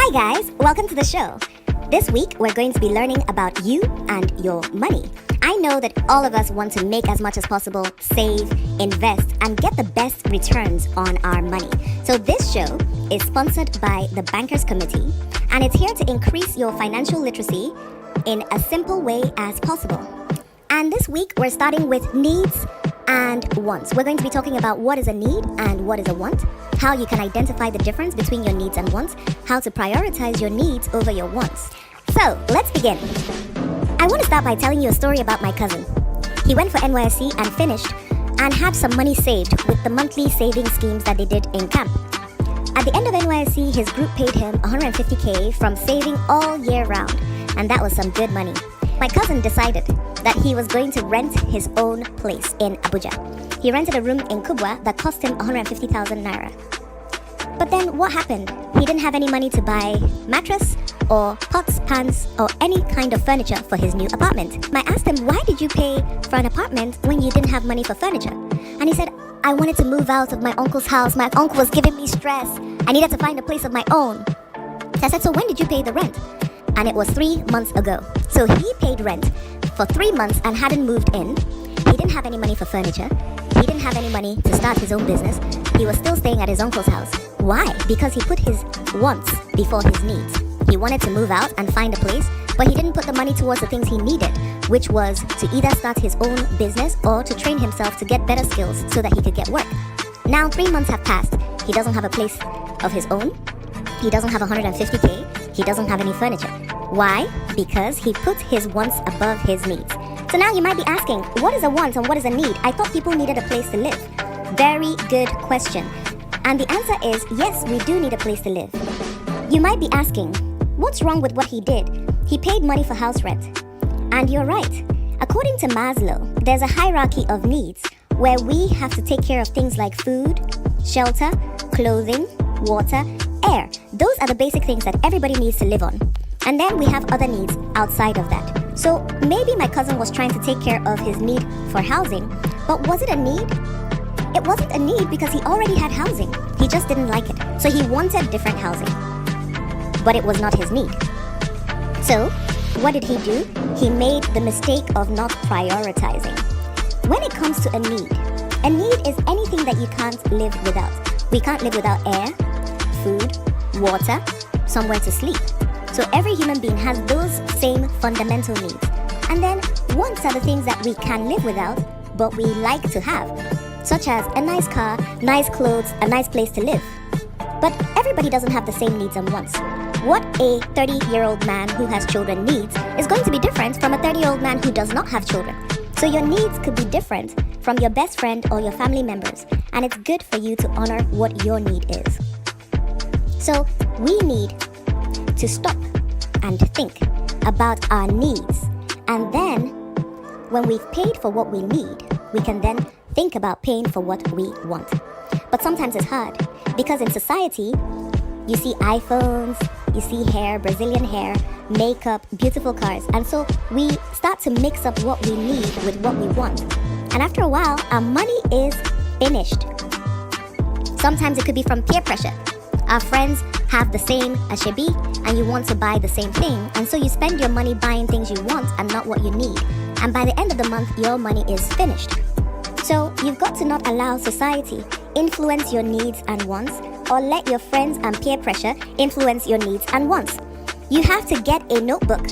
Hi guys, welcome to the show. This week we're going to be learning about you and your money. I know that all of us want to make as much as possible, save, invest, and get the best returns on our money. So this show is sponsored by the Bankers Committee, and it's here to increase your financial literacy in a simple way as possible. And this week we're starting with needs and wants. We're going to be talking about what is a need and what is a want, how you can identify the difference between your needs and wants, how to prioritize your needs over your wants. So, let's begin. I want to start by telling you a story about my cousin. He went for NYSC and finished and had some money saved with the monthly saving schemes that they did in camp. At the end of NYSC, his group paid him 150k from saving all year round, and that was some good money. My cousin decided that he was going to rent his own place in Abuja. He rented a room in Kubwa that cost him 150,000 naira. But then what happened? He didn't have any money to buy mattress or pots, pans, or any kind of furniture for his new apartment. I asked him, why did you pay for an apartment when you didn't have money for furniture? And he said, I wanted to move out of my uncle's house. My uncle was giving me stress. I needed to find a place of my own. So I said, so when did you pay the rent? And it was 3 months ago. So he paid rent for 3 months and hadn't moved in. He didn't have any money for furniture. He didn't have any money to start his own business. He was still staying at his uncle's house. Why? Because he put his wants before his needs. He wanted to move out and find a place, but he didn't put the money towards the things he needed, which was to either start his own business or to train himself to get better skills so that he could get work. Now 3 months have passed. He doesn't have a place of his own. He doesn't have 150k. He doesn't have any furniture. Why? Because he put his wants above his needs. So now you might be asking, what is a want and what is a need? I thought people needed a place to live. Very good question. And the answer is, yes, we do need a place to live. You might be asking, what's wrong with what he did? He paid money for house rent. And you're right. According to Maslow, there's a hierarchy of needs where we have to take care of things like food, shelter, clothing, water, air. Those are the basic things that everybody needs to live on. And then we have other needs outside of that. So maybe my cousin was trying to take care of his need for housing, but was it a need? It wasn't a need because he already had housing. He just didn't like it. So he wanted different housing. But it was not his need. So what did he do? He made the mistake of not prioritizing. When it comes to a need is anything that you can't live without. We can't live without air, food, water, somewhere to sleep. So every human being has those same fundamental needs. And then wants are the things that we can live without, but we like to have, such as a nice car, nice clothes, a nice place to live. But everybody doesn't have the same needs and wants. What a 30-year-old man who has children needs is going to be different from a 30-year-old man who does not have children. So your needs could be different from your best friend or your family members, and it's good for you to honor what your need is. So we need to stop and think about our needs, and then when we've paid for what we need, we can then think about paying for what we want. But sometimes it's hard because in society you see iPhones, you see hair, Brazilian hair, makeup, beautiful cars, and so we start to mix up what we need with what we want, and after a while our money is finished. Sometimes it could be from peer pressure. Our friends have the same ashebi and you want to buy the same thing, and so you spend your money buying things you want and not what you need, and by the end of the month your money is finished. So you've got to not allow society influence your needs and wants, or let your friends and peer pressure influence your needs and wants. You have to get a notebook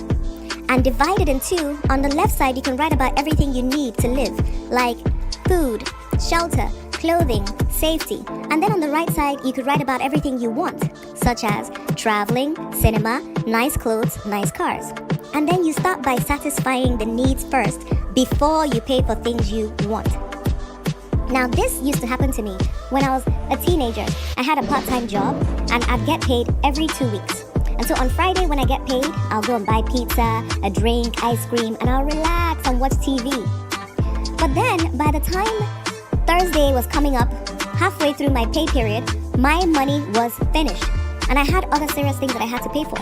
and divide it in two. On the left side you can write about everything you need to live, like food, shelter, clothing, safety. And then on the right side, you could write about everything you want, such as traveling, cinema, nice clothes, nice cars. And then you start by satisfying the needs first before you pay for things you want. Now this used to happen to me when I was a teenager. I had a part-time job and I'd get paid every 2 weeks. And so on Friday when I get paid, I'll go and buy pizza, a drink, ice cream, and I'll relax and watch TV. But then by the time Thursday was coming up, halfway through my pay period, my money was finished. And I had other serious things that I had to pay for.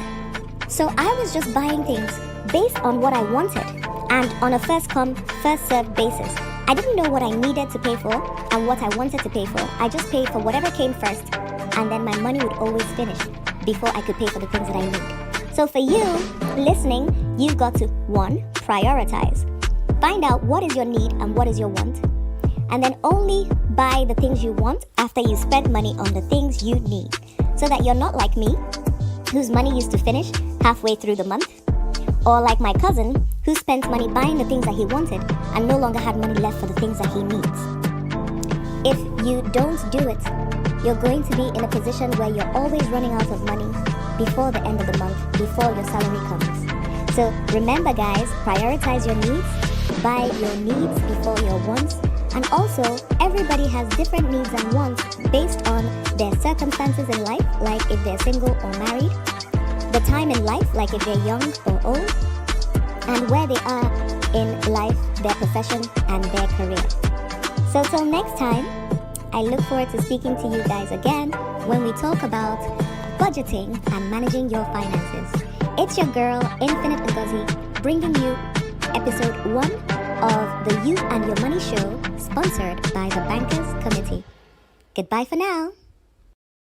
So I was just buying things based on what I wanted and on a first come, first served basis. I didn't know what I needed to pay for and what I wanted to pay for. I just paid for whatever came first, and then my money would always finish. before I could pay for the things that I need. So for you listening, you've got to 1. Prioritize. Find out what is your need and what is your want. And then only buy the things you want after you spend money on the things you need. So that you're not like me, whose money used to finish halfway through the month. Or like my cousin, who spent money buying the things that he wanted and no longer had money left for the things that he needs. If you don't do it, you're going to be in a position where you're always running out of money before the end of the month, before your salary comes. So remember guys, prioritize your needs, buy your needs before your wants, and also everybody has different needs and wants based on their circumstances in life, like if they're single or married, the time in life, like if they're young or old, and where they are in life, their profession and their career. So till next time, I look forward to speaking to you guys again when we talk about budgeting and managing your finances. It's your girl, Infinite Ngozi, bringing you episode 1 of the You and Your Money Show, sponsored by the Bankers Committee. Goodbye for now.